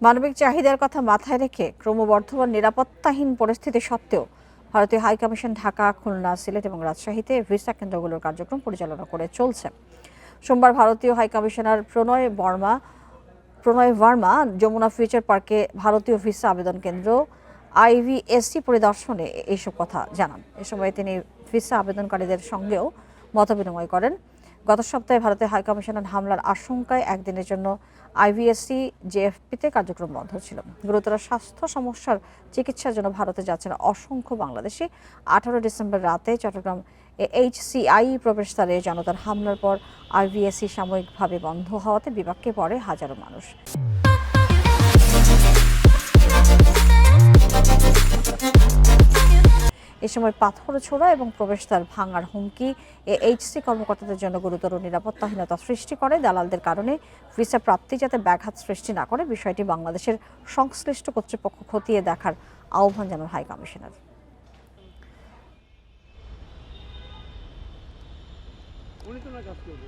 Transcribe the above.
মানবিক চাহিদার কথা মাথায় রেখে ক্রমবর্ধমান নিরাপত্তাহীন পরিস্থিতি সত্ত্বেও ভারতীয় হাইকমিশন ঢাকা, খুলনা, সিলেট এবং রাজশাহীতে ভিসা কেন্দ্রগুলোর কার্যক্রম পরিচালনা করে চলছে। সোমবার ভারতীয় হাইকমিশনার প্রণয় ভার্মা যমুনা ফিউচার পার্কে ভারতীয় ভিসা আবেদন কেন্দ্র IVSC পরিদর্শনে এইসব কথা জানান। এ সময় তিনি ভিসা আবেদনকারীদের সঙ্গেও মতবিনিময় করেন। গত সপ্তাহে ভারতের হাইকমিশনার হামলার আশঙ্কায় একদিনের জন্য IVSC JFPতে কার্যক্রম বন্ধ ছিল। গুরুতর স্বাস্থ্য সমস্যার চিকিৎসার জন্য ভারতে যাচ্ছেন অসংখ্য বাংলাদেশি। 18 ডিসেম্বর রাতে চট্টগ্রাম HCI প্রবেশদ্বারে জনতার হামলার পর IVSC সাময়িকভাবে বন্ধ হওয়াতে বিপাকে পড়ে হাজারো মানুষ। এ সময় পাথর ছোড়া এবং প্রবেশদ্বার ভাঙার হুমকি HC কর্মকর্তাদের জন্য গুরুতর নিরাপত্তাহীনতা সৃষ্টি করে। দালালদের কারণে ভিসা প্রাপ্তি যাতে ব্যাঘাত সৃষ্টি না করে বিষয়টি বাংলাদেশের সংশ্লিষ্ট কর্তৃপক্ষ খতিয়ে দেখার আহ্বান জানান হাইকমিশনার। উনি তো না কাজ করবে।